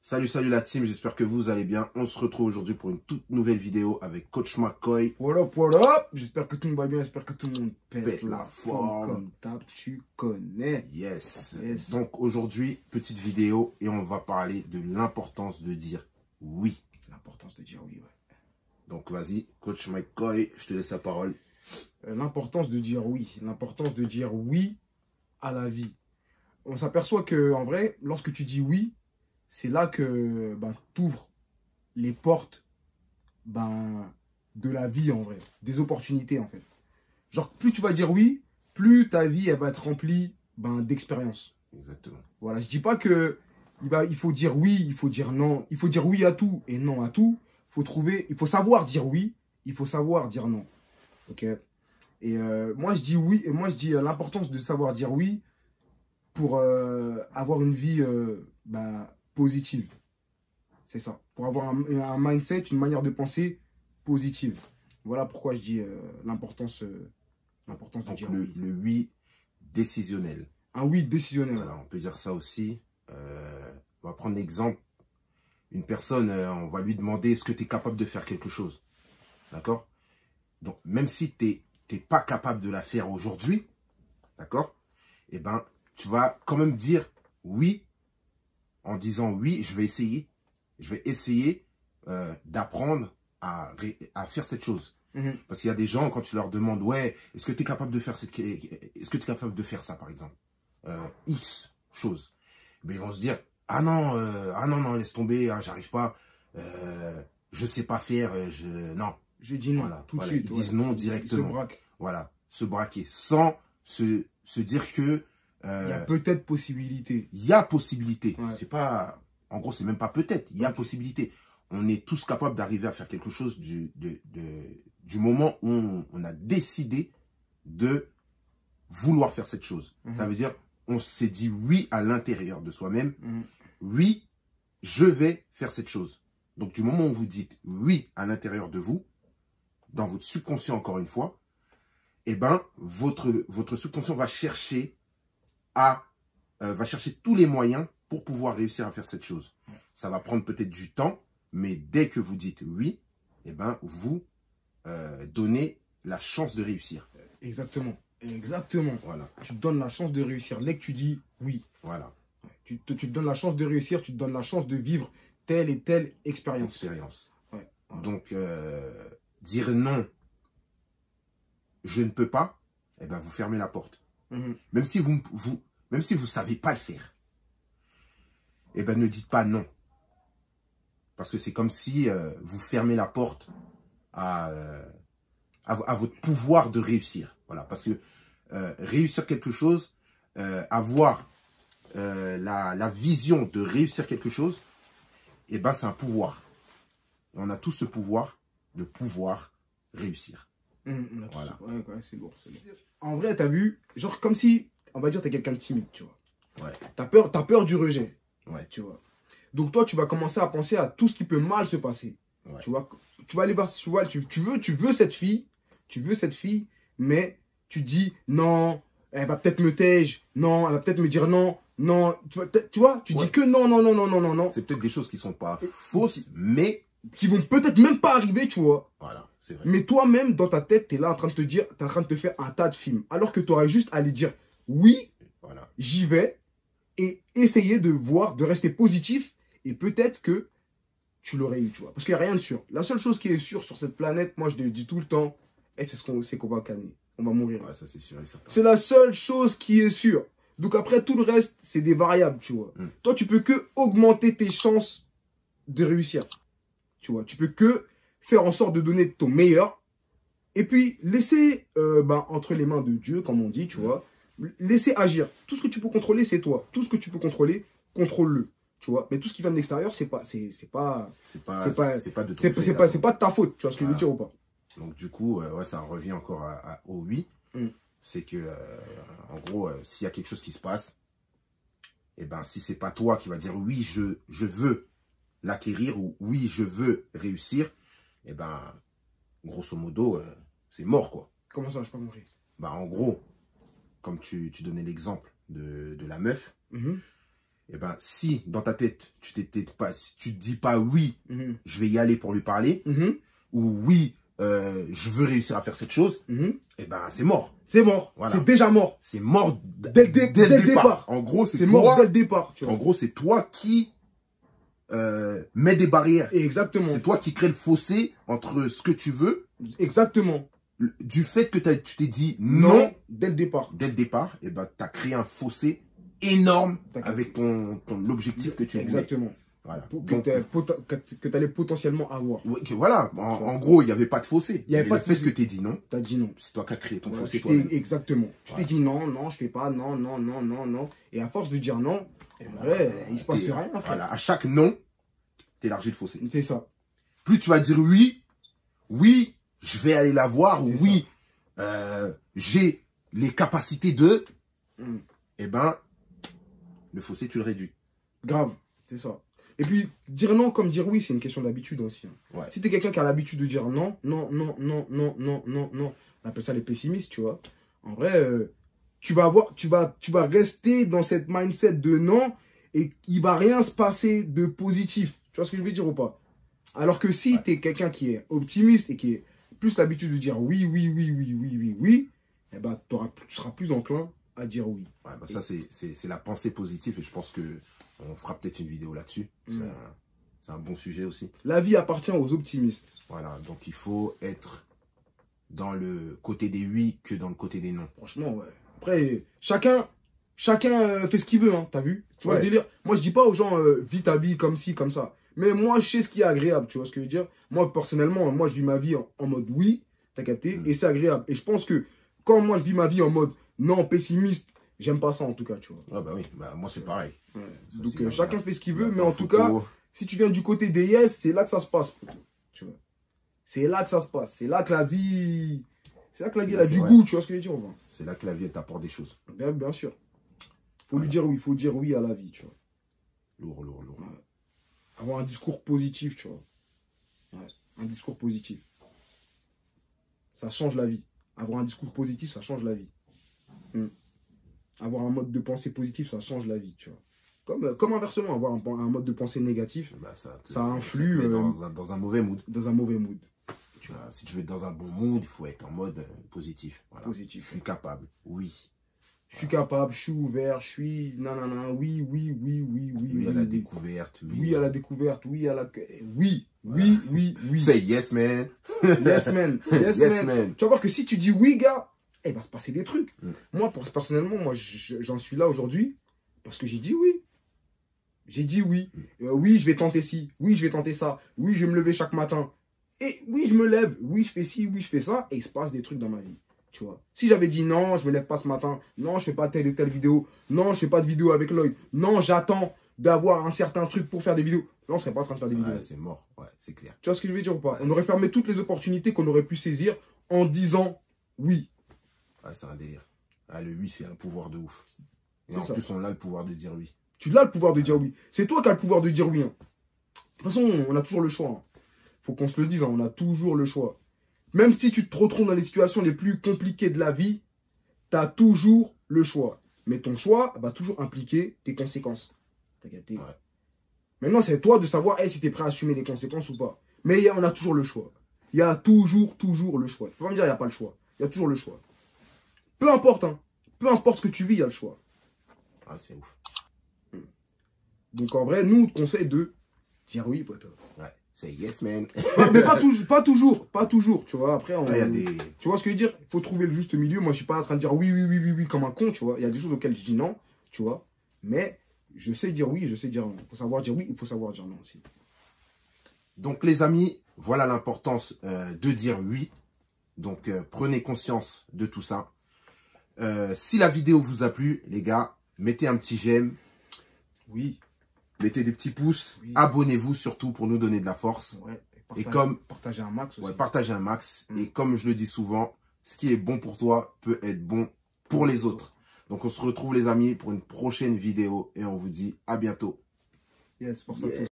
Salut la team, j'espère que vous allez bien. On se retrouve aujourd'hui pour une toute nouvelle vidéo avec Coach McCoy. What up? J'espère que tout le monde va bien, j'espère que tout le monde pète la forme. Comme d'hab, tu connais. Yes. Donc aujourd'hui, petite vidéo et on va parler de l'importance de dire oui. L'importance de dire oui, ouais. Donc vas-y, Coach McCoy, je te laisse la parole. L'importance de dire oui. L'importance de dire oui à la vie. On s'aperçoit que, en vrai, lorsque tu dis oui, c'est là que tu ouvres les portes de la vie, en vrai. Des opportunités, en fait. Genre, plus tu vas dire oui, plus ta vie elle va être remplie d'expériences. Exactement. Voilà, je dis pas que il faut dire oui, il faut dire non. Il faut dire oui à tout et non à tout. Il faut savoir dire oui, il faut savoir dire non. Ok. Et moi, je dis oui, et moi, je dis l'importance de savoir dire oui pour avoir une vie positive. C'est ça. Pour avoir un mindset, une manière de penser positive. Voilà pourquoi je dis l'importance de dire oui. Le oui décisionnel. Un oui décisionnel. Voilà, on peut dire ça aussi. On va prendre l'exemple. Une personne, on va lui demander est-ce que tu es capable de faire quelque chose. D'accord? Donc, même si tu n'es pas capable de la faire aujourd'hui, d'accord? Eh ben, tu vas quand même dire oui en disant oui, je vais essayer. Je vais essayer d'apprendre à faire cette chose. Parce qu'il y a des gens, quand tu leur demandes, ouais, est-ce que tu es capable de faire est-ce que tu es capable de faire ça, par exemple? X chose. Mais ils vont se dire, ah non, laisse tomber, hein, j'arrive pas, je sais pas faire, non. Je dis non, voilà, tout de suite. Ils disent non directement. Ils se braquent. Voilà, se braquer, sans se dire que... il y a peut-être possibilité. Il y a possibilité. Ouais. C'est pas... En gros, c'est même pas peut-être. Il y a possibilité. On est tous capables d'arriver à faire quelque chose du moment où on a décidé de vouloir faire cette chose. Ça veut dire, on s'est dit oui à l'intérieur de soi-même. Oui, je vais faire cette chose. Donc, du moment où vous dites oui à l'intérieur de vous, dans votre subconscient, encore une fois, eh ben, votre subconscient va chercher tous les moyens pour pouvoir réussir à faire cette chose. Ça va prendre peut-être du temps, mais dès que vous dites oui, eh ben, vous donnez la chance de réussir. Exactement. Exactement. Voilà. Tu te donnes la chance de réussir. Dès que tu dis oui. Voilà. Tu te donnes la chance de réussir, tu te donnes la chance de vivre telle et telle expérience. Ouais. Voilà. Donc, dire non, je ne peux pas, eh ben, vous fermez la porte. Même si vous savez pas le faire, eh ben, ne dites pas non. Parce que c'est comme si vous fermez la porte à votre pouvoir de réussir. Voilà. Parce que réussir quelque chose, avoir la vision de réussir quelque chose, eh ben, c'est un pouvoir. Et on a tous ce pouvoir de pouvoir réussir. Voilà. Ouais, c'est lourd, En vrai, t'as vu, genre comme si, on va dire, t'es quelqu'un de timide, tu vois. Ouais. T'as peur du rejet. Ouais. Tu vois. Donc toi, tu vas commencer à penser à tout ce qui peut mal se passer. Ouais. Tu vois, tu vas aller voir, tu veux cette fille, mais tu dis non, elle va peut-être me tège, non, elle va peut-être me dire non, tu dis que non. C'est peut-être des choses qui sont pas fausses, mais qui vont peut-être même pas arriver, tu vois. Voilà, c'est vrai. Mais toi-même, dans ta tête, tu es là en train de te dire, tu es en train de te faire un tas de films. Alors que tu aurais juste à aller dire oui, voilà, j'y vais, et essayer de voir, de rester positif, et peut-être que tu l'aurais eu, tu vois. Parce qu'il n'y a rien de sûr. La seule chose qui est sûre sur cette planète, moi je le dis tout le temps, c'est qu'on va canner. On va mourir. Ouais, ça c'est sûr et certain. C'est la seule chose qui est sûre. Donc après, tout le reste, c'est des variables, tu vois. Toi, tu peux que augmenter tes chances de réussir. Tu vois, tu peux que faire en sorte de donner ton meilleur. Et puis, laisser entre les mains de Dieu, comme on dit, tu vois. Laisser agir. Tout ce que tu peux contrôler, c'est toi. Tout ce que tu peux contrôler, contrôle-le. Tu vois. Mais tout ce qui vient de l'extérieur, c'est pas de ta faute. Tu vois ce que je veux dire ou pas? Donc, du coup, ouais, ça revient encore au oui. C'est que, en gros, s'il y a quelque chose qui se passe, et ben, si c'est pas toi qui va dire oui, je veux l'acquérir ou oui, je veux réussir, et ben, grosso modo, c'est mort, quoi. Comment ça, je n'ai pas compris? Bah, en gros, comme tu donnais l'exemple de la meuf, eh ben, si dans ta tête, tu te dis pas oui, je vais y aller pour lui parler, ou oui, je veux réussir à faire cette chose, eh ben, c'est mort. C'est mort. Voilà. C'est déjà mort. C'est mort dès le départ. En gros, c'est mort dès le départ. En gros, c'est toi qui mets des barrières. Exactement. C'est toi qui crée le fossé entre ce que tu veux. Exactement. Du fait que tu t'es dit non dès le départ. Dès le départ, eh ben, tu as créé un fossé énorme avec l'objectif que tu voulais. Exactement. Voilà. Que tu allais potentiellement avoir. Oui, voilà. En gros, il n'y avait pas de fossé. Il y avait pas le fait que tu dit non. Tu as dit non. C'est toi qui as créé ton fossé. Exactement. Tu t'es dit non, non, je fais pas, non, non, non, non, non. Et à force de dire non, il se passe rien, frère. Voilà. À chaque non, tu élargis le fossé. C'est ça. Plus tu vas dire oui, oui, je vais aller la voir, oui, j'ai les capacités de, eh ben, le fossé, tu le réduis. Grave, c'est ça. Et puis, dire non comme dire oui, c'est une question d'habitude aussi. Ouais. Si t'es quelqu'un qui a l'habitude de dire non, non, non, non, non, non, non, non, on appelle ça les pessimistes, tu vois. En vrai, tu vas rester dans cette mindset de non et il va rien se passer de positif. Tu vois ce que je veux dire ou pas? Alors que si t'es quelqu'un qui est optimiste et qui est plus l'habitude de dire oui, oui, oui, oui, oui, oui, oui, eh ben, tu seras plus enclin à dire oui. Ouais, bah ça, c'est la pensée positive et je pense que on fera peut-être une vidéo là-dessus. C'est un bon sujet aussi. La vie appartient aux optimistes. Voilà, donc il faut être dans le côté des oui que dans le côté des non. Franchement, ouais. Après, chacun fait ce qu'il veut, hein, t'as vu? Tu vois le délire? Moi, je dis pas aux gens, vis ta vie comme ci, comme ça. Mais moi, je sais ce qui est agréable, tu vois ce que je veux dire? Moi, personnellement, moi, je vis ma vie en mode oui, t'as capté? Et c'est agréable. Et je pense que quand moi, je vis ma vie en mode non, pessimiste, j'aime pas ça en tout cas, tu vois. Ah bah oui, bah, moi c'est pareil. Ouais. Ça, donc chacun fait ce qu'il veut, mais en tout cas, si tu viens du côté des yes, c'est là que ça se passe, tu vois. C'est là que ça se passe. C'est là que la vie... C'est là que la vie, elle a du goût, tu vois ce que je veux dire? C'est là que la vie, elle t'apporte des choses. Bien sûr. Faut lui dire oui, faut dire oui à la vie, tu vois. Lourd, lourd, lourd. Ouais. Avoir un discours positif, tu vois. Ouais. Un discours positif. Ça change la vie. Avoir un discours positif, ça change la vie. Avoir un mode de pensée positif, ça change la vie, tu vois. Comme inversement, avoir un mode de pensée négatif, bah ça influe dans un mauvais mood. Dans un mauvais mood. Tu vois, si tu veux être dans un bon mood, il faut être en mode positif. Voilà. Positif. Je suis capable, oui. Je suis capable, je suis ouvert, je suis... nanana, oui, oui, oui, oui, oui. Oui à la découverte. Oui à la découverte, oui à la... Oui, oui, oui, oui. Say yes, man. Yes, man. Yes, man. Tu vas voir que si tu dis oui, gars, il va se passer des trucs. Moi, personnellement, j'en suis là aujourd'hui parce que j'ai dit oui. J'ai dit oui. Oui, je vais tenter ci. Oui, je vais tenter ça. Oui, je vais me lever chaque matin. Et oui, je me lève. Oui, je fais ci. Oui, je fais ça. Et il se passe des trucs dans ma vie. Tu vois. Si j'avais dit non, je me lève pas ce matin. Non, je fais pas telle et telle vidéo. Non, je fais pas de vidéo avec Lloyd. Non, j'attends d'avoir un certain truc pour faire des vidéos. Là, on serait pas en train de faire des vidéos. C'est mort. Ouais, c'est clair. Tu vois ce que je veux dire ou pas? On aurait fermé toutes les opportunités qu'on aurait pu saisir en disant oui. Ouais, c'est un délire. Ah, le oui, c'est un pouvoir de ouf. Et en plus, on a le pouvoir de dire oui. Tu l'as le pouvoir de dire oui. C'est toi qui as le pouvoir de dire oui. Hein. De toute façon, on a toujours le choix. Hein. Faut qu'on se le dise, hein, on a toujours le choix. Même si tu te retrouves dans les situations les plus compliquées de la vie, tu as toujours le choix. Mais ton choix va toujours impliquer tes conséquences. T'as capté? Ouais. Maintenant, c'est toi de savoir si tu es prêt à assumer les conséquences ou pas. Mais on a toujours le choix. Il y a toujours le choix. Tu peux pas me dire qu'il n'y a pas le choix. Il y a toujours le choix. Peu importe, hein. Peu importe ce que tu vis, il y a le choix. Ah, c'est ouf. Donc en vrai, nous, on te conseille de dire oui, pote. Ouais, c'est yes, man. Mais pas toujours, tu vois. Après, y a des... tu vois ce que je veux dire? Il faut trouver le juste milieu. Moi, je suis pas en train de dire oui, oui, oui, oui, oui, comme un con, tu vois. Il y a des choses auxquelles je dis non, tu vois. Mais je sais dire oui, je sais dire non. Il faut savoir dire oui, il faut savoir dire non aussi. Donc les amis, voilà l'importance de dire oui. Donc prenez conscience de tout ça. Si la vidéo vous a plu, les gars, mettez un petit j'aime. Oui. Mettez des petits pouces. Oui. Abonnez-vous surtout pour nous donner de la force. Ouais. Partagez un max aussi. Ouais, partagez un max. Et comme je le dis souvent, ce qui est bon pour toi peut être bon pour les autres. Donc on se retrouve les amis pour une prochaine vidéo. Et on vous dit à bientôt. Yes, pour ça. C'était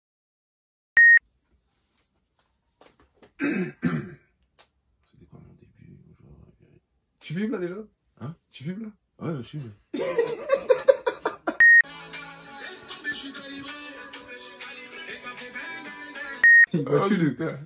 quoi mon début? Tu filmes là déjà? Hein? Tu filmes là? Ouais, je filme. Il m'a tué le... putain.